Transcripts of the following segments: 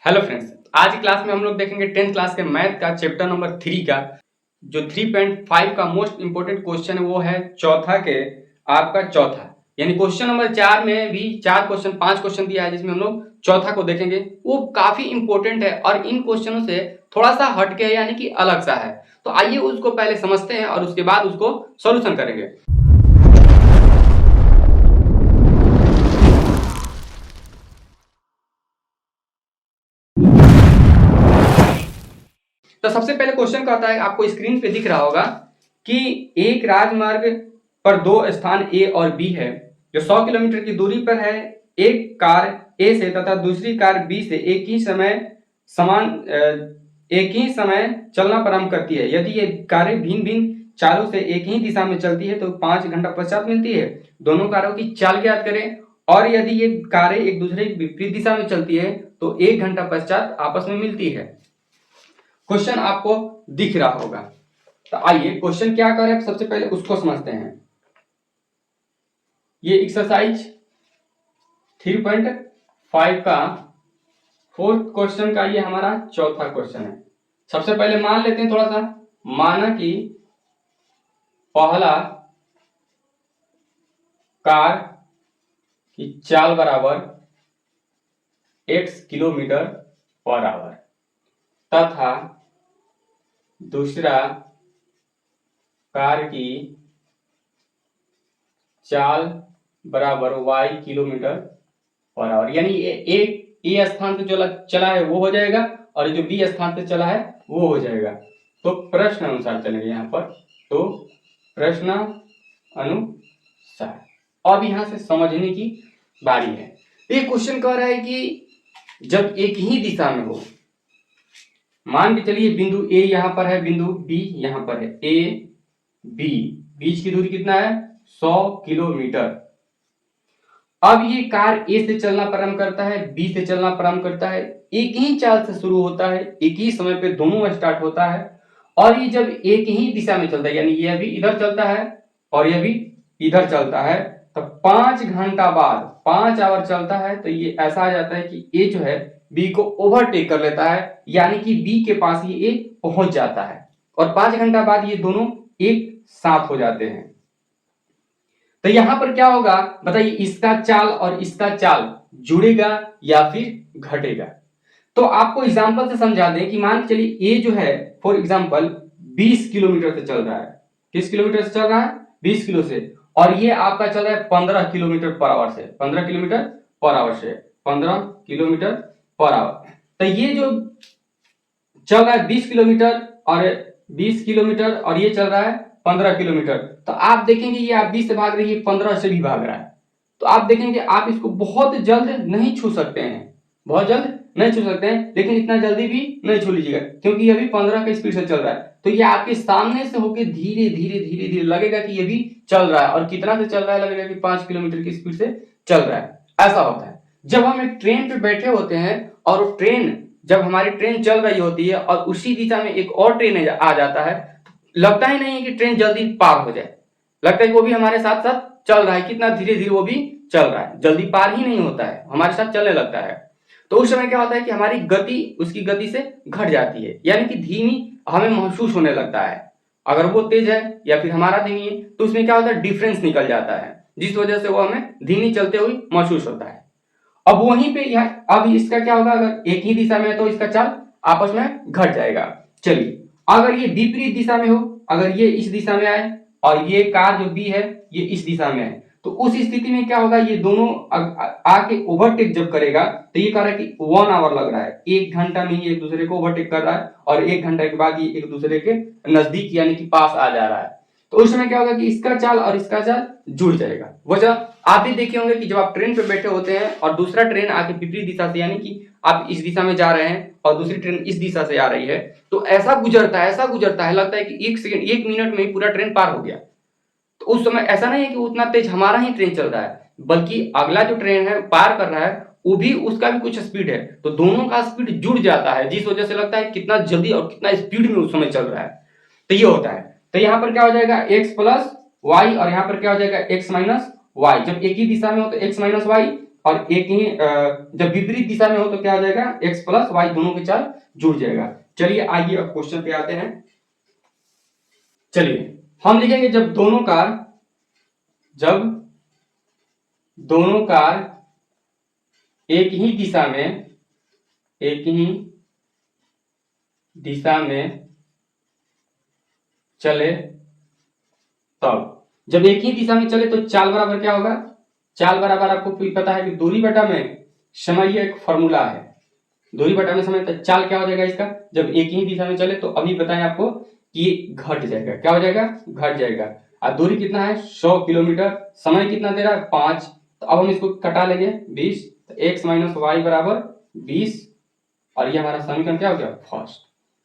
Hello friends, आज की class में हम लोग देखेंगे 10th क्लास के मैथ का चैप्टर नंबर 3 का जो 3.5 का मोस्ट इंपोर्टेंट क्वेश्चन है वो है चौथा के आपका चौथा। यानी क्वेश्चन नंबर 4 में भी 5 क्वेश्चन दिया है जिसमें हम लोग चौथा को देखेंगे। वो काफी इंपॉर्टेंट है और इन क्वेश्चनों से थोड़ा सा हटके है यानी कि अलग सा है। तो आइए उसको पहले समझते हैं और उसके बाद उसको सोल्यूशन करेंगे। तो सबसे पहले क्वेश्चन कहता है, आपको स्क्रीन पे दिख रहा होगा कि एक राजमार्ग पर दो स्थान ए और बी है जो 100 किलोमीटर की दूरी पर है। एक कार ए से तथा दूसरी कार बी से एक ही समय चलना प्रारंभ करती है। यदि ये कारें भिन्न भिन्न चालों से एक ही दिशा में चलती है तो 5 घंटा पश्चात मिलती है। दोनों कारों की चाल ज्ञात करें। और यदि ये कारें एक दूसरे की विपरीत दिशा में चलती है तो 1 घंटा पश्चात आपस में मिलती है। क्वेश्चन आपको दिख रहा होगा। तो आइए क्वेश्चन क्या करें, सबसे पहले उसको समझते हैं। ये एक्सरसाइज 3.5 का फोर्थ क्वेश्चन का ये हमारा चौथा क्वेश्चन है। सबसे पहले मान लेते हैं थोड़ा सा, माना कि पहला कार की चाल बराबर x किलोमीटर पर आवर तथा दूसरा कार की चाल बराबर y किलोमीटर पर आवर। यानी एक ए स्थान से चला है वो हो जाएगा और जो बी स्थान से चला है वो हो जाएगा। तो प्रश्न अनुसार चलेंगे यहाँ पर। तो प्रश्न अनुसार अब यहाँ से समझने की बारी है। ये क्वेश्चन कह रहा है कि जब एक ही दिशा में हो, मान के चलिए बिंदु ए यहाँ पर है, बिंदु बी यहाँ पर है, ए बी बीच की दूरी कितना है 100 किलोमीटर। अब ये कार ए से चलना प्रारंभ करता है, बी से चलना प्रारंभ करता है, एक ही चाल से शुरू होता है, एक ही समय पे दोनों स्टार्ट होता है और ये जब एक ही दिशा में चलता है यानी ये भी इधर चलता है और ये भी इधर चलता है तो 5 घंटा बाद 5 आवर चलता है तो ये ऐसा आ जाता है कि ए जो है बी को ओवरटेक कर लेता है यानी कि बी के पास ये ए पहुंच जाता है और 5 घंटा बाद ये दोनों एक साथ हो जाते हैं। तो यहां पर क्या होगा बताइए, इसका चाल और इसका चाल जुड़ेगा या फिर घटेगा। तो आपको एग्जांपल से समझा दें कि मान के चलिए ए जो है फॉर एग्जांपल 20 किलोमीटर से चल रहा है। किस किलोमीटर से चल रहा है? 20 किलो से। और ये आपका चल रहा है 15 किलोमीटर पर आवर से, 15 किलोमीटर पर आवर से, 15 किलोमीटर पर आवर। तो ये जो चल रहा है 20 किलोमीटर और 20 किलोमीटर और ये चल रहा है 15 किलोमीटर। तो आप देखेंगे ये आप 20 से भाग रही है, 15 से भी भाग रहा है। तो आप देखेंगे आप इसको बहुत जल्द नहीं छू सकते हैं, बहुत जल्द नहीं छू सकते हैं, लेकिन इतना जल्दी भी नहीं छू लीजिएगा क्योंकि ये भी 15 की स्पीड से चल रहा है। तो ये आपके सामने से होकर धीरे धीरे धीरे धीरे लगेगा कि ये भी चल रहा है। और कितना से चल रहा है? लगेगा कि 5 किलोमीटर की स्पीड से चल रहा है। ऐसा होता है जब हम एक ट्रेन पे बैठे होते हैं और जब हमारी ट्रेन चल रही होती है और उसी दिशा में एक और ट्रेन आ जाता है, लगता ही नहीं है कि ट्रेन जल्दी पार हो जाए, लगता है कि वो भी हमारे साथ साथ चल रहा है। कितना धीरे धीरे वो भी चल रहा है, जल्दी पार ही नहीं होता है, हमारे साथ चलने लगता है। तो उस समय क्या होता है कि हमारी गति उसकी गति से घट जाती है यानी कि धीमी हमें महसूस होने लगता है। अगर वो तेज है या फिर हमारा धीमी है तो उसमें क्या होता है, डिफरेंस निकल जाता है जिस वजह से वो हमें धीमी चलते हुए महसूस होता है। अब वहीं पे अब इसका क्या होगा, अगर एक ही दिशा में है तो इसका चाल आपस में घट जाएगा। चलिए अगर ये विपरीत दिशा में हो, अगर ये इस दिशा में आए और ये कार जो बी है ये इस दिशा में है तो उस स्थिति में क्या होगा, ये दोनों आके ओवरटेक जब करेगा तो ये कह रहा है कि 1 आवर लग रहा है, 1 घंटा में ही एक दूसरे को ओवरटेक कर रहा है और 1 घंटे के बाद ये एक दूसरे के नजदीक यानी कि पास आ जा रहा है। तो उस समय क्या होगा कि इसका चाल और इसका चाल जुड़ जाएगा। वजह आप भी देखे होंगे कि जब आप ट्रेन पे बैठे होते हैं और दूसरा ट्रेन आके विपरीत दिशा से यानी कि आप इस दिशा में जा रहे हैं और दूसरी ट्रेन इस दिशा से आ रही है तो ऐसा गुजरता है लगता है कि 1 सेकंड 1 मिनट में ही पूरा ट्रेन पार हो गया। तो उस समय ऐसा नहीं है कि उतना तेज हमारा ही ट्रेन चल रहा है, बल्कि अगला जो ट्रेन है पार कर रहा है वो भी उसका भी कुछ स्पीड है तो दोनों का स्पीड जुड़ जाता है जिस वजह से लगता है कितना जल्दी और कितना स्पीड में उस समय चल रहा है। तो ये होता है। तो यहाँ पर क्या हो जाएगा x प्लस वाई और यहाँ पर क्या हो जाएगा x माइनस वाई। जब एक ही दिशा में हो तो x माइनस वाई और एक ही जब विपरीत दिशा में हो तो क्या हो जाएगा, x प्लस वाई दोनों के चाल जुड़ जाएगा। चलिए आइए अब क्वेश्चन पे आते हैं। चलिए हम लिखेंगे जब दोनों कार एक ही दिशा में चले, तब जब एक ही दिशा में चले तो चाल बराबर क्या होगा, चाल बराबर आपको पता है कि दूरी बटा में समय, ये एक फॉर्मूला है, दूरी बटा में समय। तो चाल क्या हो जाएगा इसका, जब एक ही दिशा में चले तो अभी बताएं आपको कि घट जाएगा, क्या हो जाएगा, घट जाएगा। और दूरी कितना है 100 किलोमीटर, समय कितना दे रहा है 5, तो अब हम इसको कटा लेंगे 20, तो x माइनस वाई बराबर 20, और ये हमारा समीकरण क्या हो गया फर्स्ट।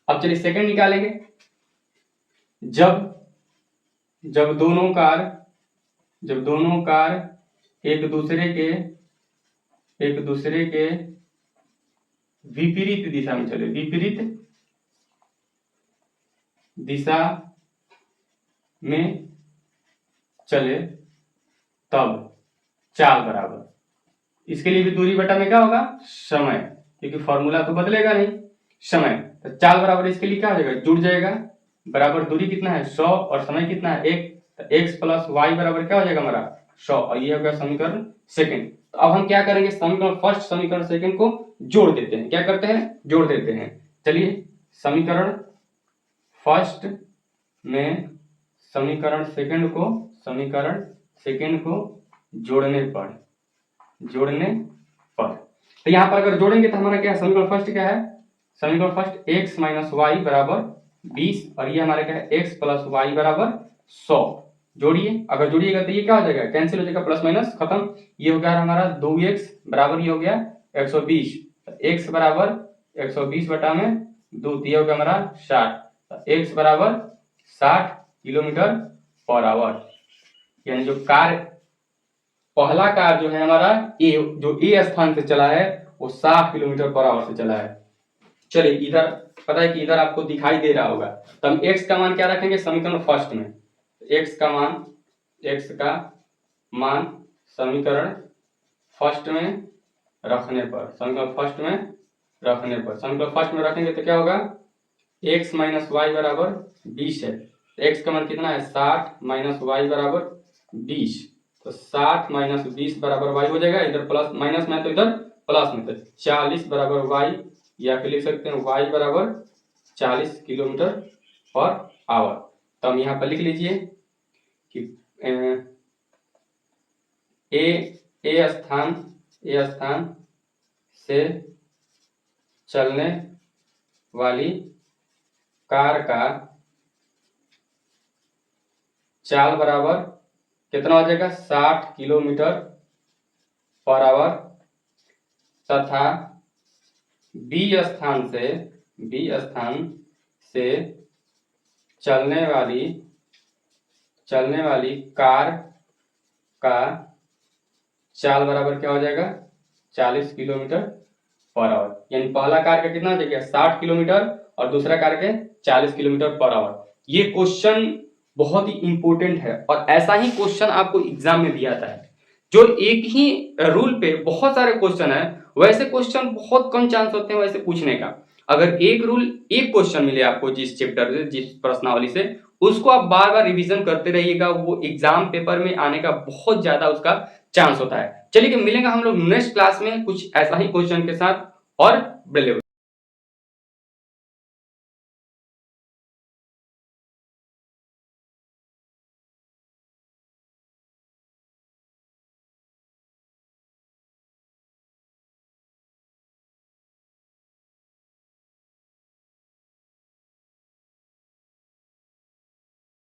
अब चलिए सेकंड निकालेंगे। जब दोनों कार एक दूसरे के विपरीत दिशा में चले, विपरीत दिशा में चले, तब चाल बराबर, इसके लिए भी दूरी बटा में क्या होगा समय, क्योंकि फॉर्मूला तो बदलेगा नहीं, समय। तो चाल बराबर इसके लिए क्या हो जाएगा, जुड़ जाएगा, बराबर दूरी कितना है 100 और समय कितना है 1, तो x प्लस वाई बराबर क्या हो जाएगा हमारा 100, और ये हो गया समीकरण सेकंड। तो अब हम क्या करेंगे, समीकरण फर्स्ट समीकरण सेकंड को जोड़ देते हैं। क्या करते हैं, जोड़ देते हैं। चलिए समीकरण फर्स्ट में समीकरण सेकंड को जोड़ने पर तो यहाँ पर अगर जोड़ेंगे तो हमारा क्या है, समीकरण फर्स्ट क्या है, समीकरण फर्स्ट x माइनस वाई बराबर 20, और ये हमारा क्या है x प्लस वाई बराबर 100। जोड़िए, अगर जोड़िएगा तो ये क्या हो जाएगा, कैंसिल हो जाएगा, प्लस माइनस खत्म। ये हो गया हमारा 2x बराबर, ये हो गया 120, तो x बराबर 120 बटा में 2, ये हो गया हमारा 60, तो x बराबर 60 किलोमीटर पर आवर। यानी जो कार, पहला कार जो है हमारा जो ए स्थान से चला है वो 60 किलोमीटर पर आवर से चला है। चलिए इधर पता है कि इधर आपको दिखाई दे रहा होगा, तो हम x का मान क्या रखेंगे समीकरण फर्स्ट में, x का मान समीकरण फर्स्ट में रखने पर, समीकरण फर्स्ट में रखेंगे तो क्या होगा, x माइनस वाई बराबर 20 है, x का मान कितना है 60 माइनस वाई बराबर 20, तो 60 माइनस 20 बराबर y हो जाएगा, इधर प्लस माइनस में तो इधर प्लस में, तो 40 बराबर y, या फिर लिख सकते हैं y बराबर 40 किलोमीटर पर आवर। तो हम यहाँ पर लिख लीजिए कि ए स्थान से चलने वाली कार का चाल बराबर कितना हो जाएगा 60 किलोमीटर पर आवर, तथा बी स्थान से चलने वाली कार का चाल बराबर क्या हो जाएगा 40 किलोमीटर पर आवर। यानी पहला कार का कितना हो जाएगा 60 किलोमीटर और दूसरा कार के 40 किलोमीटर पर आवर। ये क्वेश्चन बहुत ही इंपॉर्टेंट है और ऐसा ही क्वेश्चन आपको एग्जाम में भी आता है। जो एक ही रूल पे बहुत सारे क्वेश्चन है, वैसे क्वेश्चन बहुत कम चांस होते हैं वैसे पूछने का। अगर एक रूल, एक क्वेश्चन मिले आपको जिस चैप्टर से, जिस प्रश्नावली से, उसको आप बार बार रिवीजन करते रहिएगा, वो एग्जाम पेपर में आने का बहुत ज्यादा उसका चांस होता है। चलिए मिलेंगे हम लोग नेक्स्ट क्लास में कुछ ऐसा ही क्वेश्चन के साथ और बड़े